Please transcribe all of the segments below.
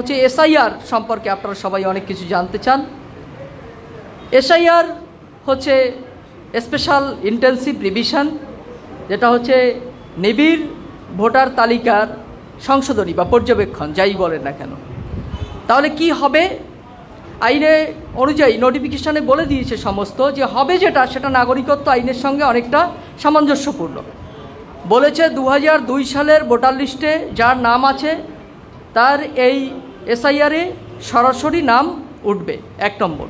হচ্ছে এসআইআর সম্পর্কে আপনারা সবাই অনেক কিছু জানতে চান। এসআইআর হচ্ছে স্পেশাল ইন্টেন্সিভ রিভিশন, যেটা হচ্ছে নিবিড় ভোটার তালিকার সংশোধনী বা পর্যবেক্ষণ, যাই বলেন না কেন। তাহলে কি হবে? আইনে অনুযায়ী নোটিফিকেশানে বলে দিয়েছে সমস্ত, যে হবে যেটা, সেটা নাগরিকত্ব আইনের সঙ্গে অনেকটা সামঞ্জস্যপূর্ণ। বলেছে 2002 সালের ভোটার লিস্টে যার নাম আছে তার এই এসআইআরে সরাসরি নাম উঠবে, 1 নম্বর।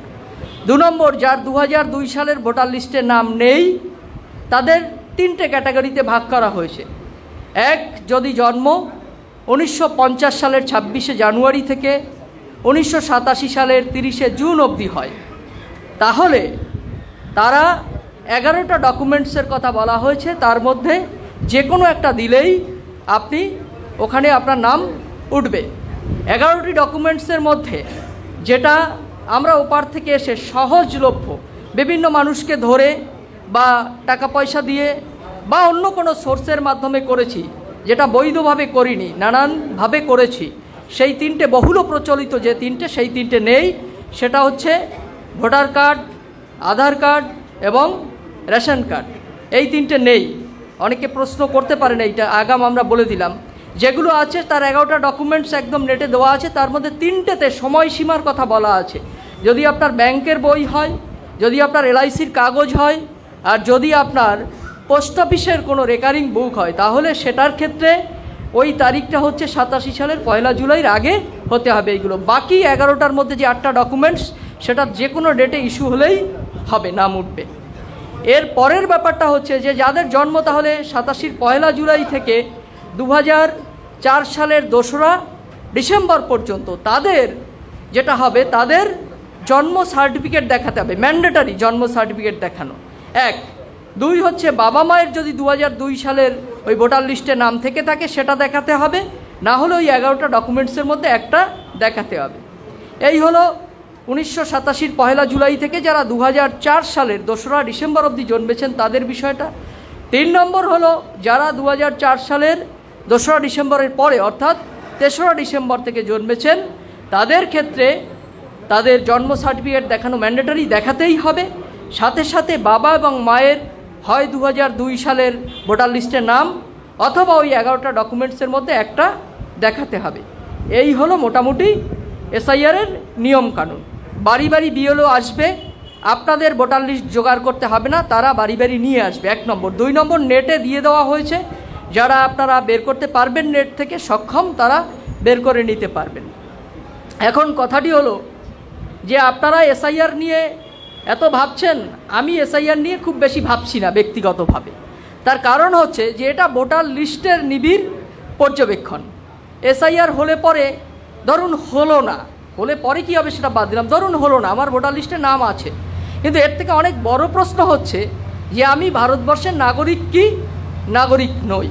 2 নম্বর, যার 2002 সালের ভোটার লিস্টে নাম নেই তাদের 3টে ক্যাটাগরিতে ভাগ করা হয়েছে। 1, যদি জন্ম 1950 সালের 26শে জানুয়ারি থেকে 1987 সালের 30শে জুন অবধি হয়, তাহলে তারা 11টা ডকুমেন্টসের কথা বলা হয়েছে, তার মধ্যে যে কোনো একটা দিলেই আপনি ওখানে আপনার নাম উঠবে। 11টি ডকুমেন্টসের মধ্যে যেটা আমরা ওপার থেকে এসে সহজলভ্য, বিভিন্ন মানুষকে ধরে বা টাকা পয়সা দিয়ে বা অন্য কোনো সোর্সের মাধ্যমে করেছি, যেটা বৈধভাবে করিনি, নানানভাবে করেছি, সেই 3টে বহুল প্রচলিত যে 3টে, সেই 3টে নেই। সেটা হচ্ছে ভোটার কার্ড, আধার কার্ড এবং রেশন কার্ড। এই 3টে নেই। অনেকে প্রশ্ন করতে পারেন, এইটা আগাম আমরা বলে দিলাম। যেগুলো আছে তার 11টা ডকুমেন্টস একদম নেটে দেওয়া আছে, তার মধ্যে 3টেতে সময়সীমার কথা বলা আছে। যদি আপনার ব্যাংকের বই হয়, যদি আপনার এলআইসির কাগজ হয়, আর যদি আপনার পোস্ট অফিসের কোনো রেকারিং বুক হয়, তাহলে সেটার ক্ষেত্রে ওই তারিখটা হচ্ছে 87 সালের 1 জুলাইয়ের আগে হতে হবে। এইগুলো বাকি 11টার মধ্যে যে 8টা ডকুমেন্টস, সেটা যে কোনো ডেটে ইস্যু হলেই হবে, নাম উঠবে। এর পরের ব্যাপারটা হচ্ছে যে যাদের জন্ম তাহলে 87 1 জুলাই থেকে 2004 সালের 2রা ডিসেম্বর পর্যন্ত, তাদের যেটা হবে, তাদের জন্ম সার্টিফিকেট দেখাতে হবে, ম্যান্ডেটারি জন্ম সার্টিফিকেট দেখানো। 1, 2 হচ্ছে বাবা মায়ের যদি 2002 সালের ওই ভোটার লিস্টে নাম থেকে থাকে সেটা দেখাতে হবে, না হলে ওই 11টা ডকুমেন্টসের মধ্যে একটা দেখাতে হবে। এই হলো 1987 1 জুলাই থেকে যারা 2004 সালের 2রা ডিসেম্বর অবধি জন্মেছেন তাদের বিষয়টা। 3 নম্বর হলো যারা 2004 সালের 2রা ডিসেম্বরের পরে, অর্থাৎ 3রা ডিসেম্বর থেকে জন্মেছেন, তাদের ক্ষেত্রে তাদের জন্ম সার্টিফিকেট দেখানো ম্যান্ডেটরি, দেখাতেই হবে। সাথে সাথে বাবা এবং মায়ের হয় 2002 সালের ভোটার লিস্টের নাম অথবা ওই 11টা ডকুমেন্টসের মধ্যে একটা দেখাতে হবে। এই হলো মোটামুটি এসআইআরের নিয়মকানুন। বাড়ি বাড়ি বিএলও আসবে, আপনাদের ভোটার লিস্ট জোগাড় করতে হবে না, তারা বাড়ি বাড়ি নিয়ে আসবে, 1 নম্বর। 2 নম্বর, নেটে দিয়ে দেওয়া হয়েছে, যারা আপনারা বের করতে পারবেন নেট থেকে সক্ষম, তারা বের করে নিতে পারবেন। এখন কথাটি হলো যে আপনারা এসআইআর নিয়ে এত ভাবছেন, আমি এসআইআর নিয়ে খুব বেশি ভাবছি না ব্যক্তিগতভাবে। তার কারণ হচ্ছে যে এটা ভোটার লিস্টের নিবিড় পর্যবেক্ষণ। এসআইআর হলে পরে, ধরুন হলো না, হলে পরে কী হবে সেটা বাদ দিলাম, ধরুন হলো না, আমার ভোটার লিস্টে নাম আছে, কিন্তু এর থেকে অনেক বড় প্রশ্ন হচ্ছে যে আমি ভারতবর্ষের নাগরিক কি নাগরিক নই।